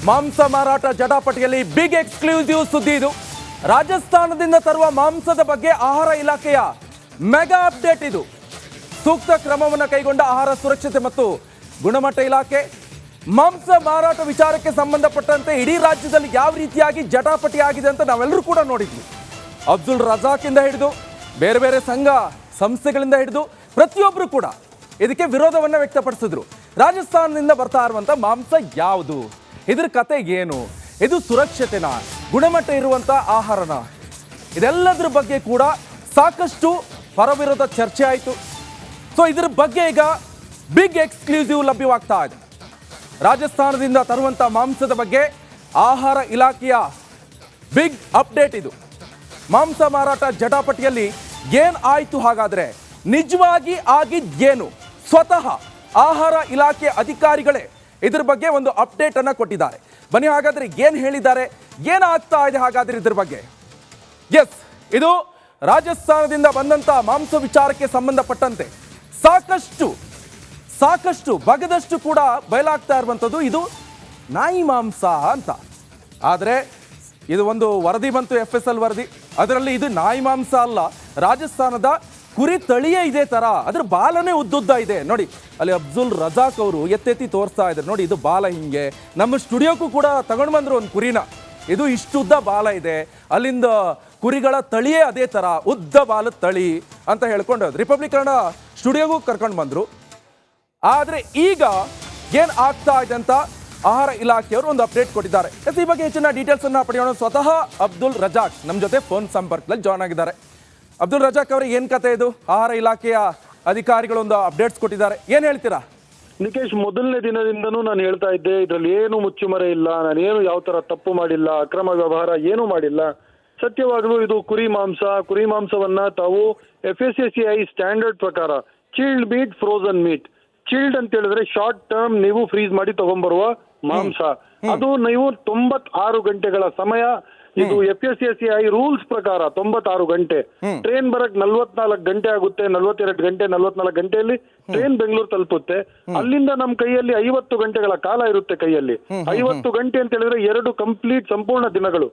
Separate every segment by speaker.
Speaker 1: ಮಾಂಸ ಮಾರಾಟ ಜಟಾಪಟಿಯಲ್ಲಿ big exclusive ಸುದ್ದಿ ಇದು. ರಾಜಸ್ಥಾನದಿಂದ ತರುವ ಮಾಂಸದ ಬಗ್ಗೆ ಆಹಾರ ಇಲಾಖೆಯ ಮೆಗಾ ಅಪ್ಡೇಟ್ ಇದು. ಸೂಕ್ತ ಕ್ರಮವನ್ನು ಕೈಗೊಂಡ ಆಹಾರ ಸುರಕ್ಷತೆ ಮತ್ತು ಗುಣಮಟ್ಟ ಇಲಾಖೆ ಮಾಂಸ ಮಾರಾಟ ವಿಚಾರಕ್ಕೆ ಸಂಬಂಧಪಟ್ಟಂತೆ ಇಡೀ ರಾಜ್ಯದಲ್ಲಿ ಯಾವ ರೀತಿಯಾಗಿ ಜಟಾಪಟಿ ಆಗಿದೆ ಅಂತ ನಾವೆಲ್ಲರೂ ಕೂಡ ನೋಡಿದ್ವಿ. ಅಬ್ದುಲ್ ರಜಾಕ್ ಇಂದ ಹಿಡಿದು ಬೇರೆ ಬೇರೆ ಸಂಘ ಸಂಸ್ಥೆಗಳಿಂದ ಹಿಡಿದು ಪ್ರತಿಯೊಬ್ಬರು ಕೂಡ ಇದಕ್ಕೆ ವಿರೋಧವನ್ನು ವ್ಯಕ್ತಪಡಿಸಿದ್ರು. ರಾಜಸ್ಥಾನದಿಂದ ಬರ್ತಾ ಇರುವಂಥ ಮಾಂಸ ಯಾವುದು, ಇದ್ರ ಕತೆ ಏನು, ಇದು ಸುರಕ್ಷತೆನಾ, ಗುಣಮಟ್ಟ ಇರುವಂಥ ಆಹಾರನ, ಇದೆಲ್ಲದರ ಬಗ್ಗೆ ಕೂಡ ಸಾಕಷ್ಟು ಪರವಿರೋಧ ಚರ್ಚೆ ಆಯಿತು. ಸೊ ಇದ್ರ ಬಗ್ಗೆ ಈಗ ಬಿಗ್ ಎಕ್ಸ್ಕ್ಲೂಸಿವ್ ಲಭ್ಯವಾಗ್ತಾ ಇದೆ. ರಾಜಸ್ಥಾನದಿಂದ ತರುವಂಥ ಮಾಂಸದ ಬಗ್ಗೆ ಆಹಾರ ಇಲಾಖೆಯ ಬಿಗ್ ಅಪ್ಡೇಟ್ ಇದು. ಮಾಂಸ ಮಾರಾಟ ಜಟಾಪಟಿಯಲ್ಲಿ ಏನ್ ಆಯಿತು, ಹಾಗಾದ್ರೆ ನಿಜವಾಗಿ ಆಗಿದ್ದೇನು? ಸ್ವತಃ ಆಹಾರ ಇಲಾಖೆ ಅಧಿಕಾರಿಗಳೇ ಇದ್ರ ಬಗ್ಗೆ ಒಂದು ಅಪ್ಡೇಟ್ ಅನ್ನ ಕೊಟ್ಟಿದ್ದಾರೆ. ಬನ್ನಿ ಹಾಗಾದ್ರೆ ಏನ್ ಹೇಳಿದ್ದಾರೆ, ಏನಾಗ್ತಾ ಇದೆ ಹಾಗಾದ್ರೆ ಇದ್ರ ಬಗ್ಗೆ. ಎಸ್, ಇದು ರಾಜಸ್ಥಾನದಿಂದ ಬಂದಂತ ಮಾಂಸ ವಿಚಾರಕ್ಕೆ ಸಂಬಂಧಪಟ್ಟಂತೆ ಸಾಕಷ್ಟು ಬಗದಷ್ಟು ಕೂಡ ಬಯಲಾಗ್ತಾ ಇರುವಂಥದ್ದು ಇದು ನಾಯಿ ಮಾಂಸ ಅಂತ. ಆದರೆ ಇದು ಒಂದು ವರದಿ ಬಂತು, FSL ವರದಿ. ಅದರಲ್ಲಿ ಇದು ನಾಯಿ ಮಾಂಸ ಅಲ್ಲ, ರಾಜಸ್ಥಾನದ ಕುರಿ ತಳಿಯೇ ಇದೇ ತರ, ಅದ್ರ ಬಾಲನೇ ಉದ್ದುದ್ದ ಇದೆ ನೋಡಿ. ಅಲ್ಲಿ ಅಬ್ದುಲ್ ರಜಾಕ್ ಅವರು ಎತ್ತೆತ್ತಿ ತೋರಿಸ್ತಾ ಇದ್ದಾರೆ ನೋಡಿ, ಇದು ಬಾಲ ಹಿಂಗೆ. ನಮ್ಮ ಸ್ಟುಡಿಯೋಕ್ಕೂ ಕೂಡ ತಗೊಂಡು ಬಂದ್ರು ಒಂದು ಕುರಿನ, ಇದು ಇಷ್ಟುದ್ದ ಬಾಲ ಇದೆ, ಅಲ್ಲಿಂದ ಕುರಿಗಳ ತಳಿಯೇ ಅದೇ ತರ ಉದ್ದ ಬಾಲದ ತಳಿ ಅಂತ ಹೇಳ್ಕೊಂಡು ರಿಪಬ್ಲಿಕ್ ಕನ್ನಡ ಸ್ಟುಡಿಯೋಗೂ ಕರ್ಕೊಂಡು ಬಂದ್ರು. ಆದ್ರೆ ಈಗ ಏನ್ ಆಗ್ತಾ ಇದೆ ಅಂತ ಆಹಾರ ಇಲಾಖೆಯವರು ಒಂದು ಅಪ್ಡೇಟ್ ಕೊಟ್ಟಿದ್ದಾರೆ. ಈ ಬಗ್ಗೆ ಹೆಚ್ಚಿನ ಡೀಟೇಲ್ಸ್ ಅನ್ನ ಪಡೆಯೋಣ. ಸ್ವತಃ ಅಬ್ದುಲ್ ರಜಾಕ್ ನಮ್ಮ ಜೊತೆ ಫೋನ್ ಸಂಪರ್ಕದಲ್ಲಿ ಜಾಯ್ನ್ ಆಗಿದ್ದಾರೆ. ಅಬ್ದುಲ್ ರಜಾಕ್ ಅವರೇ, ಏನ್ ಕತೆ ಇದು? ಆಹಾರ ಇಲಾಖೆಯ ಅಧಿಕಾರಿಗಳು ಒಂದು ಅಪ್ಡೇಟ್ಸ್ ಕೊಟ್ಟಿದ್ದಾರೆ, ಏನ್ ಹೇಳ್ತೀರಾ?
Speaker 2: ನಿಕೇಶ್, ಮೊದಲನೇ ದಿನದಿಂದನೂ ನಾನು ಹೇಳ್ತಾ ಇದ್ದೆ, ಇದರಲ್ಲಿ ಏನು ಮುಚ್ಚುಮರೆ ಇಲ್ಲ, ನಾನೇನು ಯಾವ ತರ ತಪ್ಪು ಮಾಡಿಲ್ಲ, ಅಕ್ರಮ ವ್ಯವಹಾರ ಏನು ಮಾಡಿಲ್ಲ. ಸತ್ಯವಾಗಲೂ ಇದು ಕುರಿ ಮಾಂಸವನ್ನ ತಾವು FSSAI ಸ್ಟ್ಯಾಂಡರ್ಡ್ ಪ್ರಕಾರ chilled meet, frozen meet. Chilled ಅಂತ ಹೇಳಿದ್ರೆ ಶಾರ್ಟ್ ಟರ್ಮ್ ನೀವು ಫ್ರೀಸ್ ಮಾಡಿ ತಗೊಂಡ್ಬರುವ ಮಾಂಸ. ಅದು ನೀವು 96 ಗಂಟೆಗಳ ಸಮಯ. ಇದು FSSAI ರೂಲ್ಸ್ ಪ್ರಕಾರ 96 ಗಂಟೆ. ಟ್ರೈನ್ ಬರಕ್ 44 ಗಂಟೆ ಆಗುತ್ತೆ, 42 ಗಂಟೆ, 44 ಗಂಟೆಯಲ್ಲಿ ಟ್ರೈನ್ ಬೆಂಗಳೂರು ತಲುಪುತ್ತೆ. ಅಲ್ಲಿಂದ ನಮ್ಮ ಕೈಯಲ್ಲಿ 50 ಗಂಟೆಗಳ ಕಾಲ ಇರುತ್ತೆ ಕೈಯಲ್ಲಿ. 50 ಗಂಟೆ ಅಂತ ಹೇಳಿದ್ರೆ 2 ಕಂಪ್ಲೀಟ್ ಸಂಪೂರ್ಣ ದಿನಗಳು.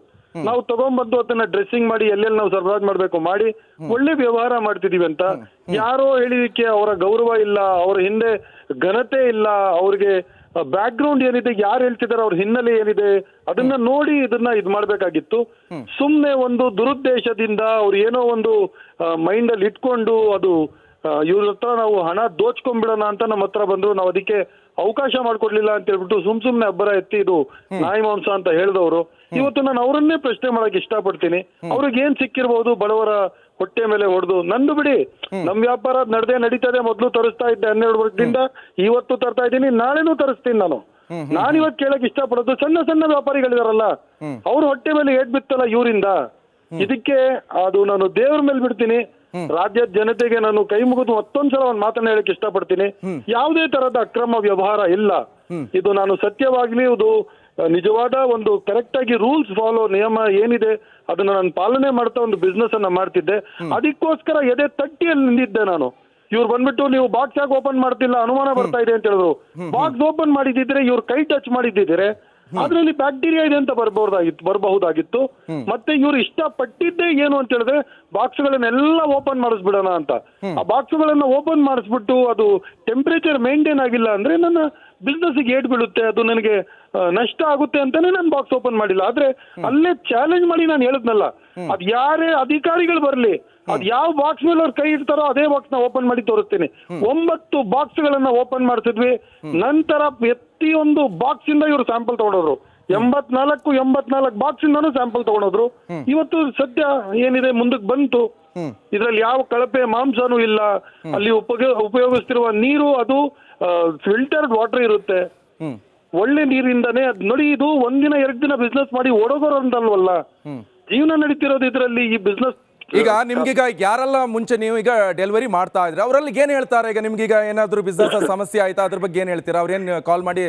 Speaker 2: ನಾವು ತಗೊಂಡ್ಬಂದು ಅದನ್ನ ಡ್ರೆಸ್ಸಿಂಗ್ ಮಾಡಿ ಎಲ್ಲೆಲ್ಲಿ ನಾವು ಸರ್ಬರಾಜ್ ಮಾಡ್ಬೇಕು ಮಾಡಿ ಒಳ್ಳೆ ವ್ಯವಹಾರ ಮಾಡ್ತಿದೀವಿ ಅಂತ ಯಾರೋ ಹೇಳಿದಕ್ಕೆ ಅವರ ಗೌರವ ಇಲ್ಲ, ಅವರ ಹಿಂದೆ ಘನತೆ ಇಲ್ಲ, ಅವ್ರಿಗೆ ಬ್ಯಾಕ್ ಗ್ರೌಂಡ್ ಏನಿದೆ, ಯಾರು ಹೇಳ್ತಿದಾರೆ, ಅವ್ರ ಹಿನ್ನೆಲೆ ಏನಿದೆ, ಅದನ್ನ ನೋಡಿ ಇದನ್ನ ಇದ್ ಮಾಡ್ಬೇಕಾಗಿತ್ತು. ಸುಮ್ನೆ ಒಂದು ದುರುದ್ದೇಶದಿಂದ ಅವ್ರು ಏನೋ ಒಂದು ಮೈಂಡ್ ಅಲ್ಲಿ ಇಟ್ಕೊಂಡು ಅದು ಇವ್ರ ಹತ್ರ ನಾವು ಹಣ ದೋಚ್ಕೊಂಡ್ಬಿಡೋಣ ಅಂತ ನಮ್ಮ ಹತ್ರ ಬಂದ್ರು. ನಾವು ಅದಕ್ಕೆ ಅವಕಾಶ ಮಾಡ್ಕೊಡ್ಲಿಲ್ಲ ಅಂತ ಹೇಳ್ಬಿಟ್ಟು ಸುಮ್ನೆ ಅಬ್ಬರ ಎತ್ತಿ ಇದು ನಾಯಿ ಮಾಂಸ ಅಂತ ಹೇಳಿದವರು. ಇವತ್ತು ನಾನು ಅವರನ್ನೇ ಪ್ರಶ್ನೆ ಮಾಡಕ್ ಇಷ್ಟಪಡ್ತೀನಿ. ಅವ್ರಿಗೆ ಏನ್ ಸಿಕ್ಕಿರ್ಬೋದು, ಬಡವರ ಹೊಟ್ಟೆ ಮೇಲೆ ಹೊಡೆದು. ನಂದು ಬಿಡಿ, ನಮ್ ವ್ಯಾಪಾರ ನಡೀತದೆ. ಮೊದ್ಲು ತರಿಸ್ತಾ ಇದ್ದೆ 12 ವರ್ಷದಿಂದ, ಇವತ್ತು ತರ್ತಾ ಇದ್ದೀನಿ, ನಾಳೆನೂ ತರಿಸ್ತೀನಿ. ನಾನಿವತ್ತು ಕೇಳಕ್ ಇಷ್ಟಪಡೋದು ಸಣ್ಣ ವ್ಯಾಪಾರಿಗಳಿದಾರಲ್ಲ, ಅವ್ರ ಹೊಟ್ಟೆ ಮೇಲೆ ಏಟ್ ಬಿತ್ತಲ್ಲ ಇವರಿಂದ. ಇದಕ್ಕೆ ಅದು ನಾನು ದೇವ್ರ ಮೇಲೆ ಬಿಡ್ತೀನಿ. ರಾಜ್ಯದ ಜನತೆಗೆ ನಾನು ಕೈ ಮುಗಿದು ಮತ್ತೊಂದ್ಸಲ ಒಂದು ಮಾತನ್ನ ಹೇಳಕ್ ಇಷ್ಟಪಡ್ತೀನಿ. ಯಾವುದೇ ತರದ ಅಕ್ರಮ ವ್ಯವಹಾರ ಇಲ್ಲ. ಇದು ನಾನು ಸತ್ಯವಾಗ್ಲಿ ಇದು ನಿಜವಾದ ಒಂದು ಕರೆಕ್ಟ್ ಆಗಿ ರೂಲ್ಸ್ ಫಾಲೋ, ನಿಯಮ ಏನಿದೆ ಅದನ್ನ ನಾನು ಪಾಲನೆ ಮಾಡ್ತಾ ಒಂದು ಬಿಸ್ನೆಸ್ ಅನ್ನ ಮಾಡ್ತಿದ್ದೆ. ಅದಕ್ಕೋಸ್ಕರ ಎದೆ ತಟ್ಟಿಯಲ್ಲಿ ನಿಂತಿದ್ದೆ ನಾನು. ಇವ್ರು ಬಂದ್ಬಿಟ್ಟು ನೀವು ಬಾಕ್ಸ್ ಯಾಕೆ ಓಪನ್ ಮಾಡ್ತಿಲ್ಲ, ಅನುಮಾನ ಬರ್ತಾ ಇದೆ ಅಂತ ಹೇಳಿದ್ರು. ಬಾಕ್ಸ್ ಓಪನ್ ಮಾಡಿದ್ರೆ ಇವ್ರು ಕೈ ಟಚ್ ಮಾಡಿದ್ದಿದ್ರೆ ಅದ್ರಲ್ಲಿ ಬ್ಯಾಕ್ಟೀರಿಯಾ ಇದೆ ಅಂತ ಬರಬಹುದಾಗಿತ್ತು. ಮತ್ತೆ ಇವ್ರು ಇಷ್ಟಪಟ್ಟಿದ್ದೇ ಏನು ಅಂತ ಹೇಳಿದ್ರೆ ಬಾಕ್ಸ್ಗಳನ್ನೆಲ್ಲ ಓಪನ್ ಮಾಡಿಸ್ಬಿಡೋಣ ಅಂತ. ಆ ಬಾಕ್ಸ್ಗಳನ್ನ ಓಪನ್ ಮಾಡಿಸ್ಬಿಟ್ಟು ಅದು ಟೆಂಪರೇಚರ್ ಮೇಂಟೈನ್ ಆಗಿಲ್ಲ ಅಂದ್ರೆ ನನ್ನ ಬಿಸ್ನೆಸ್ಗೆ ಏಟ್ ಬೀಳುತ್ತೆ, ಅದು ನನಗೆ ನಷ್ಟ ಆಗುತ್ತೆ ಅಂತಾನೆ ನಾನು ಬಾಕ್ಸ್ ಓಪನ್ ಮಾಡಿಲ್ಲ. ಆದ್ರೆ ಅಲ್ಲೇ ಚಾಲೆಂಜ್ ಮಾಡಿ ನಾನು ಹೇಳಿದ್ನಲ್ಲ, ಅದ್ ಯಾರೇ ಅಧಿಕಾರಿಗಳು ಬರ್ಲಿ, ಅದ್ ಯಾವ ಬಾಕ್ಸ್ ಮೇಲೆ ಅವ್ರ ಕೈ ಇರ್ತಾರೋ ಅದೇ ಬಾಕ್ಸ್ ನ ಓಪನ್ ಮಾಡಿ ತೋರಿಸ್ತೀನಿ. 9 ಬಾಕ್ಸ್ಗಳನ್ನ ಓಪನ್ ಮಾಡ್ತಿದ್ವಿ. ನಂತರ ಪ್ರತಿಯೊಂದು ಬಾಕ್ಸ್ ಇಂದ ಇವರು ಸ್ಯಾಂಪಲ್ ತಗೊಂಡೋದ್ರು. 84 ಬಾಕ್ಸ್ ಇಂದಾನು ಸ್ಯಾಂಪಲ್ ತಗೊಂಡೋದ್ರು. ಇವತ್ತು ಸದ್ಯ ಏನಿದೆ ಮುಂದಕ್ಕೆ ಬಂತು. ಇದ್ರಲ್ಲಿ ಯಾವ ಕಳಪೆ ಮಾಂಸನೂ ಇಲ್ಲ. ಅಲ್ಲಿ ಉಪಯೋಗಿಸ್ತಿರುವ ನೀರು ಅದು ಫಿಲ್ಟರ್ಡ್ ವಾಟರ್ ಇರುತ್ತೆ, ಒಳ್ಳೆ ನೀರಿಂದಾನೆ. ಅದ್ ನೋಡಿ, ಇದು 1 ದಿನ 2 ದಿನ ಬಿಸ್ನೆಸ್ ಮಾಡಿ ಓಡೋಗೋರು ಅಂತಲ್ವಲ್ಲ, ಜೀವನ ನಡೀತಿರೋದು ಇದರಲ್ಲಿ. ಈ ಬಿಸ್ನೆಸ್
Speaker 1: ಈಗ ನಿಮ್ಗೀಗ ಯಾರೆಲ್ಲ ಮುಂಚೆ ನೀವು ಈಗ ಡೆಲಿವರಿ ಮಾಡ್ತಾ ಇದ್ರೆ ಅವರಲ್ಲಿ ಏನ್ ಹೇಳ್ತಾರೆ? ಈಗ ನಿಮ್ಗೀಗ ಏನಾದ್ರು ಬಿಸ್ನೆಸ್ ಸಮಸ್ಯೆ ಆಯ್ತಾ, ಅದ್ರ ಬಗ್ಗೆ ಏನ್ ಹೇಳ್ತೀರಾ? ಅವ್ರೇನ್ ಕಾಲ್ ಮಾಡಿ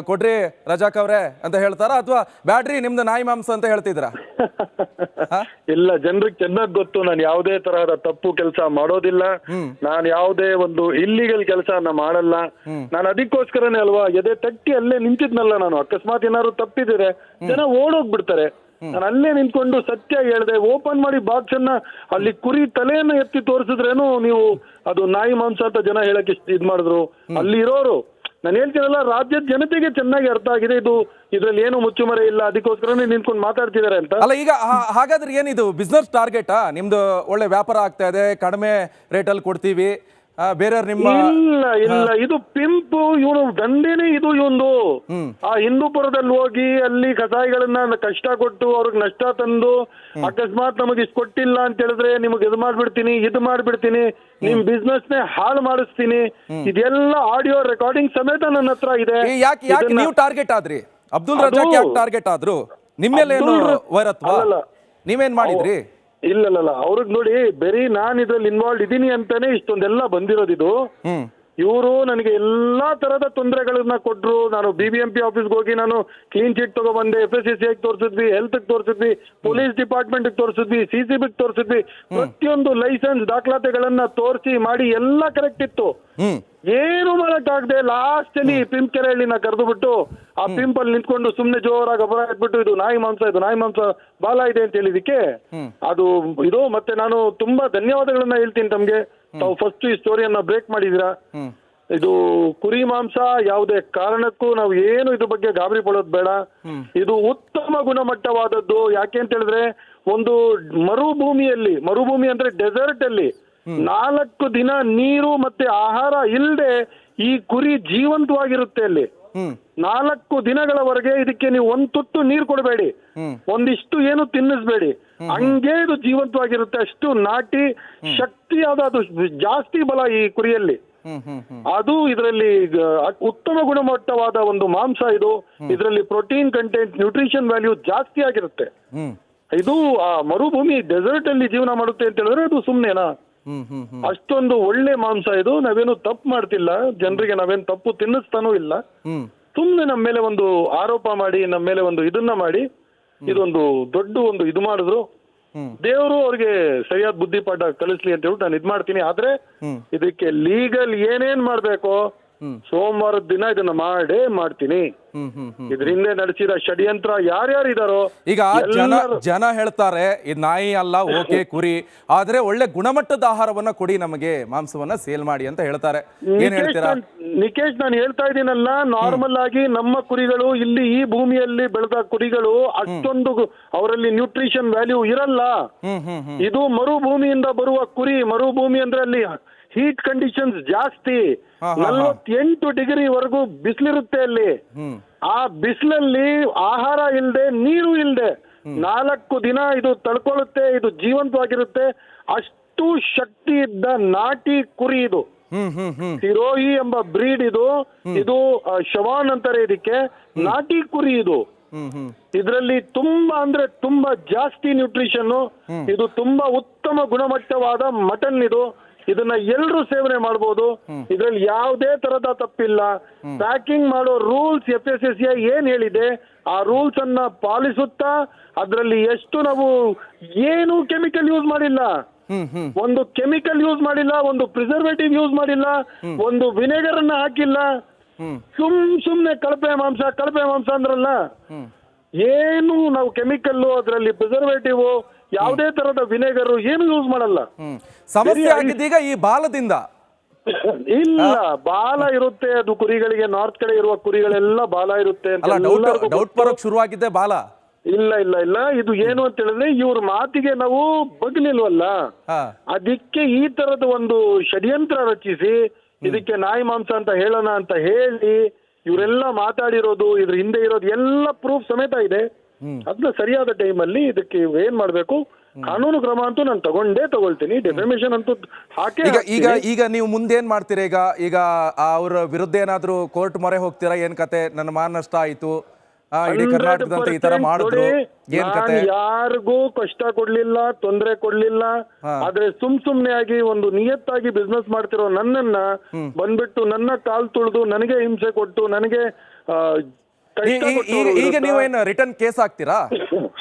Speaker 1: ಕೊಡ್ರಿ ರಜಾಕ್ ಅವ್ರೆ ಅಂತ ಹೇಳ್ತಾರಾ, ಅಥವಾ ಬ್ಯಾಡ್ರಿ ನಿಮ್ದು ನಾಯಿ ಮಾಂಸ ಅಂತ ಹೇಳ್ತಿದ್ರಾ?
Speaker 2: ಇಲ್ಲ, ಜನರಿಗೆ ಚೆನ್ನಾಗಿ ಗೊತ್ತು ನಾನು ಯಾವುದೇ ತರಹದ ತಪ್ಪು ಕೆಲಸ ಮಾಡೋದಿಲ್ಲ. ನಾನು ಯಾವುದೇ ಒಂದು ಇಲ್ಲಿಗಲ್ ಕೆಲಸ ಮಾಡಲ್ಲ. ನಾನು ಅದಕ್ಕೋಸ್ಕರನೇ ಅಲ್ವಾ ಎದೆ ತಟ್ಟಿ ಅಲ್ಲೇ ನಿಂತಿದ್ನಲ್ಲ. ನಾನು ಅಕಸ್ಮಾತ್ ಏನಾದ್ರು ತಪ್ಪಿದ್ರೆ ಜನ ಓಡೋಗ್ಬಿಡ್ತಾರೆ. ನಾನು ಅಲ್ಲೇ ನಿಂತ್ಕೊಂಡು ಸತ್ಯ ಹೇಳ್ದೆ. ಓಪನ್ ಮಾಡಿ ಬಾಕ್ಸ್ ಅನ್ನ ಅಲ್ಲಿ ಕುರಿ ತಲೆಯನ್ನ ಎತ್ತಿ ತೋರಿಸಿದ್ರೇನು ನೀವು ಅದು ನಾಯಿ ಮಾಂಸ ಅಂತ ಜನ ಹೇಳಕ್ ಇದ್ ಮಾಡಿದ್ರು. ಅಲ್ಲಿ ಇರೋರು ನಾನು ಹೇಳ್ತೀನಲ್ಲ, ರಾಜ್ಯದ ಜನತೆಗೆ ಚೆನ್ನಾಗಿ ಅರ್ಥ ಆಗಿದೆ ಇದ್ರಲ್ಲಿ ಏನು ಮುಚ್ಚುಮರೆ ಇಲ್ಲ, ಅದಕ್ಕೋಸ್ಕರನೇ ನಿಂತ್ಕೊಂಡು ಮಾತಾಡ್ತಿದ್ದಾರೆ ಅಂತ.
Speaker 1: ಅಲ್ಲ, ಈಗ ಹಾಗಾದ್ರೆ ಏನಿದು ಬಿಸ್ನೆಸ್ ಟಾರ್ಗೆಟಾ ನಿಮ್ದು? ಒಳ್ಳೆ ವ್ಯಾಪಾರ ಆಗ್ತಾ ಇದೆ, ಕಡಿಮೆ ರೇಟಲ್ಲಿ ಕೊಡ್ತೀವಿ, ಬೇರೆಯವ್ರು ನಿಮ್ಮ
Speaker 2: ಇಲ್ಲ ಇದು ಪಿಂಪು, ಇವನು ದಂಧೆನೇ ಇದು. ಇವನು ಆ ಹಿಂದೂಪುರದಲ್ಲಿ ಹೋಗಿ ಅಲ್ಲಿ ಕಸಾಯಿಗಳನ್ನ ಕಷ್ಟ ಕೊಟ್ಟು ಅವ್ರಿಗೆ ನಷ್ಟ ತಂದು ಅಕಸ್ಮಾತ್ ನಮಗೆ ಇಷ್ಟು ಕೊಟ್ಟಿಲ್ಲ ಅಂತ ಹೇಳಿದ್ರೆ ನಿಮಗೆ ಇದು ಮಾಡ್ಬಿಡ್ತೀನಿ, ನಿಮ್ ಬಿಸ್ನೆಸ್ ನೇ ಹಾಳು ಮಾಡಿಸ್ತೀನಿ. ಇದೆಲ್ಲ ಆಡಿಯೋ ರೆಕಾರ್ಡಿಂಗ್ ಸಮೇತ ನನ್ನ ಹತ್ರ ಇದೆ.
Speaker 1: ಯಾಕೆ ನೀವು ಟಾರ್ಗೆಟ್ ಆದ್ರಿ? ಅಬ್ದುಲ್ ರಜಾಕ್ ಯಾಕೆ ಟಾರ್ಗೆಟ್ ಆದ್ರು? ನಿಮ್ಮೇಲೆ ಏನು ವೈರತ್ವ? ನೀವೇನ್ ಮಾಡಿದ್ರಿ?
Speaker 2: ಇಲ್ಲ ಅವ್ರಿಗೆ ನೋಡಿ, ಬರೀ ನಾನು ಇದ್ರಲ್ಲಿ ಇನ್ವಾಲ್ವ್ ಇದೀನಿ ಅಂತಾನೆ ಇಷ್ಟೊಂದೆಲ್ಲ ಬಂದಿರೋದು. ಇದು ಇವರು ನನಗೆ ಎಲ್ಲಾ ತರದ ತೊಂದರೆಗಳನ್ನ ಕೊಟ್ರು. ನಾನು BBMP ಆಫೀಸ್ಗೆ ಹೋಗಿ ನಾನು ಕ್ಲೀನ್ ಚಿಟ್ ತಗೊಬಂದೆ, FSSAI ತೋರಿಸಿದ್ವಿ, ಹೆಲ್ತ್ ತೋರಿಸಿದ್ವಿ, ಪೊಲೀಸ್ ಡಿಪಾರ್ಟ್ಮೆಂಟ್ ತೋರಿಸಿದ್ವಿ, CCB ತೋರಿಸಿದ್ವಿ. ಪ್ರತಿಯೊಂದು ಲೈಸೆನ್ಸ್ ದಾಖಲಾತಿಗಳನ್ನ ತೋರಿಸಿ ಮಾಡಿ ಎಲ್ಲ ಕರೆಕ್ಟ್ ಇತ್ತು. ಏನು ಮಾಡಕ್ಕಾಗದೆ ಲಾಸ್ಟ್ ಅಲ್ಲಿ ಪಿಂಪ್ ಕೆರೆಹಳ್ಳಿನ ಕರೆದು ಬಿಟ್ಟು ಆ ಪಿಂಪ್ ಅಲ್ಲಿ ನಿಂತ್ಕೊಂಡು ಸುಮ್ನೆ ಜೋರಾಗಿ ಅಪರ ಹಾಕ್ಬಿಟ್ಟು ಇದು ನಾಯಿ ಮಾಂಸ ಬಾಲ ಇದೆ ಅಂತ ಹೇಳಿದಕ್ಕೆ ಅದು ಇದು. ಮತ್ತೆ ನಾನು ತುಂಬಾ ಧನ್ಯವಾದಗಳನ್ನ ಹೇಳ್ತೀನಿ ತಮ್ಗೆ. ತಾವು ಫಸ್ಟ್ ಈ ಸ್ಟೋರಿಯನ್ನ ಬ್ರೇಕ್ ಮಾಡಿದೀರಾ. ಇದು ಕುರಿ ಮಾಂಸ ಯಾವುದೇ ಕಾರಣಕ್ಕೂ ನಾವು ಏನು ಇದ್ರ ಬಗ್ಗೆ ಗಾಬರಿ ಪಡೋದು ಬೇಡ. ಇದು ಉತ್ತಮ ಗುಣಮಟ್ಟವಾದದ್ದು. ಯಾಕೆ ಅಂತ ಹೇಳಿದ್ರೆ ಒಂದು ಮರುಭೂಮಿ ಅಂದ್ರೆ ಡೆಸರ್ಟ್ ಅಲ್ಲಿ 4 ದಿನ ನೀರು ಮತ್ತೆ ಆಹಾರ ಇಲ್ಲದೆ ಈ ಕುರಿ ಜೀವಂತವಾಗಿರುತ್ತೆ. ಅಲ್ಲಿ 4 ದಿನಗಳವರೆಗೆ ಇದಕ್ಕೆ ನೀವು ಒಂದು ತುತ್ತು ನೀರು ಕೊಡಬೇಡಿ, ಒಂದಿಷ್ಟು ಏನು ತಿನ್ನಿಸ್ಬೇಡಿ, ಹಂಗೆ ಇದು ಜೀವಂತವಾಗಿರುತ್ತೆ. ಅಷ್ಟು ನಾಟಿ ಶಕ್ತಿಯಾದ ಅದು ಜಾಸ್ತಿ ಬಲ ಈ ಕುರಿಯಲ್ಲಿ. ಅದು ಇದರಲ್ಲಿ ಉತ್ತಮ ಗುಣಮಟ್ಟವಾದ ಒಂದು ಮಾಂಸ. ಇದರಲ್ಲಿ ಪ್ರೋಟೀನ್ ಕಂಟೆಂಟ್, ನ್ಯೂಟ್ರಿಷನ್ ವ್ಯಾಲ್ಯೂ ಜಾಸ್ತಿ ಆಗಿರುತ್ತೆ. ಇದು ಆ ಮರುಭೂಮಿ ಡೆಸರ್ಟ್ ಅಲ್ಲಿ ಜೀವನ ಮಾಡುತ್ತೆ ಅಂತ ಹೇಳಿದ್ರೆ ಅದು ಸುಮ್ನೆನಾ? ಅಷ್ಟೊಂದು ಒಳ್ಳೆ ಮಾಂಸ ಇದು. ನಾವೇನು ತಪ್ಪು ಮಾಡ್ತಿಲ್ಲ, ಜನರಿಗೆ ನಾವೇನು ತಪ್ಪು ತಿನ್ನಿಸ್ತಾನೂ ಇಲ್ಲ. ಸುಮ್ನೆ ನಮ್ಮ ಮೇಲೆ ಒಂದು ಆರೋಪ ಮಾಡಿ, ನಮ್ಮ ಮೇಲೆ ಒಂದು ಇದನ್ನ ಮಾಡಿ ಇದೊಂದು ದೊಡ್ಡ ಒಂದು ಇದು ಮಾಡಿದ್ರು. ದೇವರು ಅವ್ರಿಗೆ ಸರಿಯಾದ ಬುದ್ಧಿಪಾಠ ಕಲಿಸ್ಲಿ ಅಂತ ಹೇಳ್ಬಿಟ್ಟು ನಾನು ಇದ್ ಮಾಡ್ತೀನಿ. ಆದ್ರೆ ಇದಕ್ಕೆ ಲೀಗಲ್ ಏನೇನ್ ಮಾಡ್ಬೇಕೋ ಸೋಮವಾರದ ದಿನ ಇದನ್ನ ಮಾಡ್ತೀನಿ. ಇದ್ರ ಹಿಂದೆ ನಡೆಸಿದ ಷಡ್ಯಂತ್ರ ಯಾರ್ಯಾರು ಇದಾರೋ
Speaker 1: ಈಗ ಜನ ಹೇಳ್ತಾರೆ ಇದು ನಾಯಿ ಅಲ್ಲ, ಓಕೆ ಕುರಿ, ಆದ್ರೆ ಒಳ್ಳೆ ಗುಣಮಟ್ಟದ ಆಹಾರವನ್ನ ಕೊಡಿ, ನಮಗೆ ಮಾಂಸವನ್ನ ಸೇಲ್ ಮಾಡಿ ಅಂತ ಹೇಳ್ತಾರೆ. ಏನ್ ಹೇಳ್ತೀರಾ?
Speaker 2: ನಿಕೇಶ್, ನಾನು ಹೇಳ್ತಾ ಇದ್ದೀನಲ್ಲ, ನಾರ್ಮಲ್ ಆಗಿ ನಮ್ಮ ಕುರಿಗಳು ಇಲ್ಲಿ ಈ ಭೂಮಿಯಲ್ಲಿ ಬೆಳೆದ ಕುರಿಗಳು ಅಷ್ಟೊಂದು ಅವರಲ್ಲಿ ನ್ಯೂಟ್ರಿಷನ್ ವ್ಯಾಲ್ಯೂ ಇರಲ್ಲ. ಇದು ಮರುಭೂಮಿಯಿಂದ ಬರುವ ಕುರಿ. ಮರುಭೂಮಿ ಅಂದ್ರೆ ಅಲ್ಲಿ ಹೀಟ್ ಕಂಡೀಷನ್ಸ್ ಜಾಸ್ತಿ, 48 ಡಿಗ್ರಿ ವರೆಗೂ ಬಿಸಿಲಿರುತ್ತೆ ಅಲ್ಲಿ. ಆ ಬಿಸಿಲಲ್ಲಿ ಆಹಾರ ಇಲ್ಲದೆ, ನೀರು ಇಲ್ಲದೆ 4 ದಿನ ಇದು ತಡ್ಕೊಳ್ಳುತ್ತೆ. ಇದು ಜೀವಂತವಾಗಿರುತ್ತೆ. ಅಷ್ಟು ಶಕ್ತಿ ಇದ್ದ ನಾಟಿ ಕುರಿ ಇದು. ಸಿರೋಹಿ ಎಂಬ ಬ್ರೀಡ್ ಇದು ಶವಾನ್ ಅಂತಾರೆ ಇದಕ್ಕೆ. ನಾಟಿ ಕುರಿ ಇದು. ಇದರಲ್ಲಿ ತುಂಬಾ ಅಂದ್ರೆ ತುಂಬಾ ಜಾಸ್ತಿ ನ್ಯೂಟ್ರಿಷನ್. ಇದು ತುಂಬಾ ಉತ್ತಮ ಗುಣಮಟ್ಟವಾದ ಮಟನ್ ಇದು. ಇದನ್ನ ಎಲ್ಲರೂ ಸೇವನೆ ಮಾಡಬಹುದು. ಇದರಲ್ಲಿ ಯಾವುದೇ ತರದ ತಪ್ಪಿಲ್ಲ. ಪ್ಯಾಕಿಂಗ್ ಮಾಡೋ ರೂಲ್ಸ್ FSSAI ಏನ್ ಹೇಳಿದೆ ಆ ರೂಲ್ಸ್ ಅನ್ನ ಪಾಲಿಸುತ್ತಾ ಅದರಲ್ಲಿ ಎಷ್ಟು ನಾವು ಏನು ಕೆಮಿಕಲ್ ಯೂಸ್ ಮಾಡಿಲ್ಲ, ಒಂದು ಕೆಮಿಕಲ್ ಯೂಸ್ ಮಾಡಿಲ್ಲ, ಒಂದು ಪ್ರಿಸರ್ವೇಟಿವ್ ಯೂಸ್ ಮಾಡಿಲ್ಲ, ಒಂದು ವಿನೆಗರ್ ಅನ್ನ ಹಾಕಿಲ್ಲ. ಸುಮ್ನೆ ಕಳಪೆ ಮಾಂಸ ಅಂದ್ರಲ್ಲ, ಏನು ನಾವು ಕೆಮಿಕಲ್, ಅದರಲ್ಲಿ ಪ್ರಿಸರ್ವೇಟಿವ್, ಯಾವುದೇ ತರದ ವಿನೆಗರ್ ಏನು ಯೂಸ್ ಮಾಡಲ್ಲ.
Speaker 1: ಸಮಸ್ಯೆ ಆಗಿದ್ದೀಗ ಈ ಬಾಲದಿಂದ
Speaker 2: ಇಲ್ಲ, ಬಾಲ ಇರುತ್ತೆ ಅದು ಕುರಿಗಳಿಗೆ. ನಾರ್ತ್ ಕಡೆ ಇರುವ ಕುರಿಗಳೆಲ್ಲ ಬಾಲ ಇರುತ್ತೆ ಅಂತ
Speaker 1: ಡೌಟ್ ಬರೋಕ್ ಶುರುವಾಗಿದ್ದೆ ಬಾಲ.
Speaker 2: ಇಲ್ಲ ಇದು ಏನು ಅಂತ ಹೇಳಿದ್ರೆ ಇವ್ರ ಮಾತಿಗೆ ನಾವು ಬಗ್ಲಿಲ್ವಲ್ಲ, ಅದಕ್ಕೆ ಈ ತರದ ಒಂದು ಷಡ್ಯಂತ್ರ ರಚಿಸಿ ಇದಕ್ಕೆ ನಾಯಿ ಮಾಂಸ ಅಂತ ಹೇಳೋಣ ಅಂತ ಹೇಳಿ ಇವರೆಲ್ಲ ಮಾತಾಡಿರೋದು, ಇದ್ರ ಹಿಂದೆ ಇರೋದು ಎಲ್ಲ ಪ್ರೂಫ್ ಸಮೇತ ಇದೆ. ಅದನ್ನ ಸರಿಯಾದ ಟೈಮ್ ಅಲ್ಲಿ ಇದಕ್ಕೆ ಏನ್ ಮಾಡ್ಬೇಕು ಕಾನೂನು ಕ್ರಮ ಅಂತೂ ನಾನು ತಗೊಳ್ತೀನಿ. ಡೆಫಮೇಷನ್ ಅಂತೂ ಹಾಕಿ.
Speaker 1: ಈಗ ನೀವು ಮುಂದೇನ್ ಮಾಡ್ತೀರಾ? ಈಗ ಅವ್ರ ವಿರುದ್ಧ ಏನಾದ್ರು ಕೋರ್ಟ್ ಮೊರೆ ಹೋಗ್ತೀರಾ? ಏನ್ ಕತೆ, ನನ್ನ ಮಾನ ನಷ್ಟ ಆಯ್ತು, ಇಡೀ ಕರ್ನಾಟಕದಂತ ಈ ತರ ಮಾಡಿದ್ರು ಏನ್ ಕತೆ?
Speaker 2: ಯಾರಿಗೂ ಕಷ್ಟ ಕೊಡ್ಲಿಲ್ಲ, ತೊಂದರೆ ಕೊಡ್ಲಿಲ್ಲ. ಆದ್ರೆ ಸುಮ್ನೆ ಆಗಿ ಒಂದು ನಿಯತ್ತಾಗಿ ಬಿಸ್ನೆಸ್ ಮಾಡ್ತಿರೋ ನನ್ನನ್ನ ಬಂದ್ಬಿಟ್ಟು ನನ್ನ ಕಾಲ್ ತುಳಿದು ನನಗೆ ಹಿಂಸೆ ಕೊಟ್ಟು ನನಗೆ
Speaker 1: ಈಗ ನೀವೇನು ರಿಟರ್ನ್ ಕೇಸ್ ಹಾಕ್ತೀರಾ?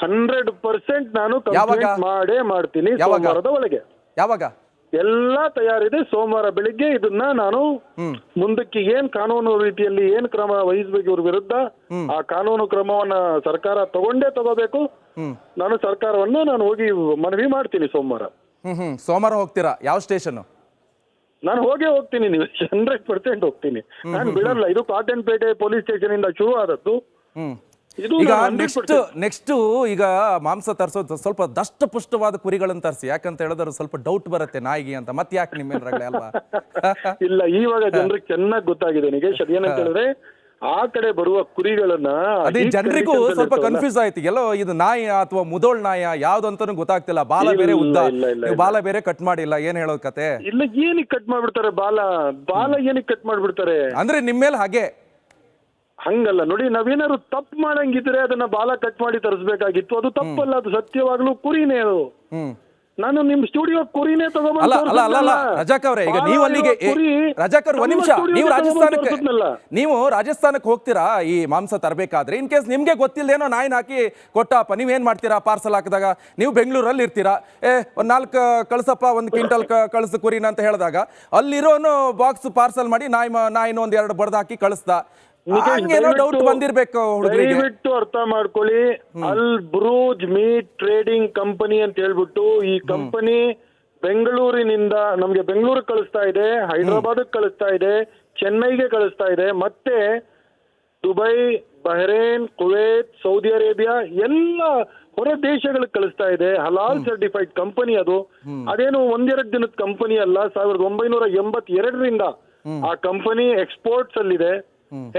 Speaker 2: 100% ನಾನು ಕಂಪ್ಲೇಂಟ್ ಮಾಡೇ ಮಾಡ್ತೀನಿ ಸೋಮವಾರದ ಒಳಗೆ.
Speaker 1: ಯಾವಾಗ?
Speaker 2: ಎಲ್ಲಾ ತಯಾರಿದೆ. ಸೋಮವಾರ ಬೆಳಿಗ್ಗೆ ಇದನ್ನ ನಾನು ಮುಂದಕ್ಕೆ ಏನ್ ಕಾನೂನು ರೀತಿಯಲ್ಲಿ ಏನ್ ಕ್ರಮ ವಹಿಸಬೇಕು ಇವ್ರ ವಿರುದ್ಧ, ಆ ಕಾನೂನು ಕ್ರಮವನ್ನ ಸರ್ಕಾರ ತಗೋಬೇಕು. ನಾನು ಸರ್ಕಾರವನ್ನ ನಾನು ಹೋಗಿ ಮನವಿ ಮಾಡ್ತೀನಿ ಸೋಮವಾರ.
Speaker 1: ಸೋಮವಾರ ಹೋಗ್ತೀರಾ? ಯಾವ ಸ್ಟೇಷನ್?
Speaker 2: ನಾನು ಹೋಗ್ತೀನಿ, ನೀವು 100% ಹೋಗ್ತೀನಿ. ನಾನು ಬಿಡಲ್ಲ. ಇದು ಕಾಟನ್ಪೇಟೆ ಪೊಲೀಸ್ ಸ್ಟೇಷನ್ ಇಂದ ಶುರು ಆದದ್ದು.
Speaker 1: ಈಗ ನೆಕ್ಸ್ಟ್ ಈಗ ಮಾಂಸ ತರಿಸೋದು ಸ್ವಲ್ಪ ದಷ್ಟಪುಷ್ಟವಾದ ಕುರಿಗಳನ್ನು ತರಿಸಿ, ಯಾಕಂತ ಹೇಳಿದ್ರೆ ಸ್ವಲ್ಪ ಡೌಟ್ ಬರುತ್ತೆ ನಾಯಿಗೆ ಅಂತ. ಮತ್ತೆ ಯಾಕೆ ನಿಮ್ಮ ರಗಳೆ ಅಲ್ವಾ?
Speaker 2: ಇಲ್ಲ, ಇವಾಗ ಜನರಿಗೆ ಚೆನ್ನಾಗಿ ಗೊತ್ತಾಗಿದೆ ನಿಗೇಶ್. ಅದೇನಂತ ಹೇಳಿದ್ರೆ ಆ ಕಡೆ ಬರುವ ಕುರಿಗಳನ್ನ
Speaker 1: ಅದೇ ಜನರಿಗೂ ಸ್ವಲ್ಪ ಕನ್ಫ್ಯೂಸ್ ಆಯ್ತು. ಎಲ್ಲೋ ಇದು ನಾಯಿ ಅಥವಾ ಮುದೋಳ್ ನಾಯ ಯಾವ್ದು ಅಂತಾನು ಗೊತ್ತಾಗ್ತಿಲ್ಲ. ಬಾಲ ಬೇರೆ ಉದ್ದ, ಬಾಲ ಬೇರೆ ಕಟ್ ಮಾಡಿಲ್ಲ. ಏನ್ ಹೇಳೋದ್ ಕತೆ?
Speaker 2: ಇಲ್ಲ, ಏನಕ್ಕೆ ಕಟ್ ಮಾಡ್ಬಿಡ್ತಾರೆ ಬಾಲ ಏನಕ್ಕೆ ಕಟ್ ಮಾಡ್ಬಿಡ್ತಾರೆ
Speaker 1: ಅಂದ್ರೆ ನಿಮ್ ಮೇಲೆ ಹಾಗೆ
Speaker 2: ಹಂಗಲ್ಲ ನೋಡಿ. ನಾವೇನಾದ್ರು ತಪ್ಪು ಮಾಡಂಗಿದ್ರೆ ಅದನ್ನ ಬಾಲ ಕಟ್ ಮಾಡಿ ತರಿಸ್ಬೇಕಾಗಿತ್ತು. ಅದು ತಪ್ಪಲ್ಲ, ಅದು ಸತ್ಯವಾಗ್ಲೂ ಕುರಿನೇ. ಅದು ನಾನು ನಿಮ್ ಸ್ಟುಡಿಯೋ ಕುರಿನೇ
Speaker 1: ಅಲ್ಲ ರಜಾಕ್ ಅವ್ರೆ, ಈಗ ನೀವು ಅಲ್ಲಿಗೆ ರಜಾಕ್ ಅವ್ರೆ ಒಂದ್ ನಿಮಿಷ, ನೀವು ರಾಜಸ್ಥಾನಕ್ಕೆ ಹೋಗ್ತೀರಾ ಈ ಮಾಂಸ ತರಬೇಕಾದ್ರೆ, ಇನ್ ಕೇಸ್ ನಿಮ್ಗೆ ಗೊತ್ತಿಲ್ಲದೇನೋ ನಾಯಿನ ಹಾಕಿ ಕೊಟ್ಟಪ್ಪ, ನೀವೇನ್ ಮಾಡ್ತೀರಾ? ಪಾರ್ಸಲ್ ಹಾಕಿದಾಗ ನೀವು ಬೆಂಗಳೂರಲ್ಲಿ ಇರ್ತೀರಾ, ಒಂದ್ 4 ಕಳ್ಸಪ್ಪ, 1 ಕ್ವಿಂಟಲ್ ಕಳ್ಸ ಕುರಿನ ಅಂತ ಹೇಳಿದಾಗ ಅಲ್ಲಿರೋನು ಬಾಕ್ಸ್ ಪಾರ್ಸಲ್ ಮಾಡಿ ನಾಯಿನ 1-2 ಬಡ್ದು ಹಾಕಿ ಕಳಿಸ್ದ. ಡೌಟ್ ಬಂದಿರ್ಬೇಕು ಹುಡುಗರಿಗೆ.
Speaker 2: ದಯವಿಟ್ಟು ಅರ್ಥ ಮಾಡ್ಕೊಳ್ಳಿ. ಅಲ್ ಬ್ರೂಜ್ ಮೀಟ್ ಟ್ರೇಡಿಂಗ್ ಕಂಪನಿ ಅಂತ ಹೇಳ್ಬಿಟ್ಟು ಈ ಕಂಪನಿ ಬೆಂಗಳೂರಿನಿಂದ ನಮ್ಗೆ ಬೆಂಗಳೂರಿಗೆ ಕಳಿಸ್ತಾ ಇದೆ, ಹೈದರಾಬಾದ್ ಕಳಿಸ್ತಾ ಇದೆ, ಚೆನ್ನೈಗೆ ಕಳಿಸ್ತಾ ಇದೆ, ಮತ್ತೆ Dubai, Bahrain, Kuwait, Saudi Arabia ಎಲ್ಲ ಹೊರ ದೇಶಗಳಿಗೆ ಕಳಿಸ್ತಾ ಇದೆ. ಹಲಾಲ್ ಸರ್ಟಿಫೈಡ್ ಕಂಪನಿ ಅದು. ಅದೇನು 1-2 ದಿನದ ಕಂಪನಿ ಅಲ್ಲ. 1982ರಿಂದ ಆ ಕಂಪನಿ ಎಕ್ಸ್ಪೋರ್ಟ್ಸ್ ಅಲ್ಲಿದೆ,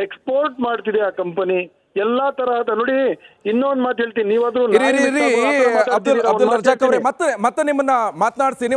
Speaker 2: ಎಕ್ಸ್ಪೋರ್ಟ್ ಮಾಡ್ತಿದೆ ಆ ಕಂಪನಿ. ಎಲ್ಲಾ ತರಹದ ನೋಡಿ. ಇನ್ನೊಂದು ಮಾತು ಹೇಳ್ತೀನಿ, ನೀವಾದ್ರೂ
Speaker 1: ಅಬ್ದುಲ್ ರಜಾಕ್ ಅವರೇ ಮತ್ತೆ ನಿಮ್ಮನ್ನ ಮಾತನಾಡ್ತೀನಿ.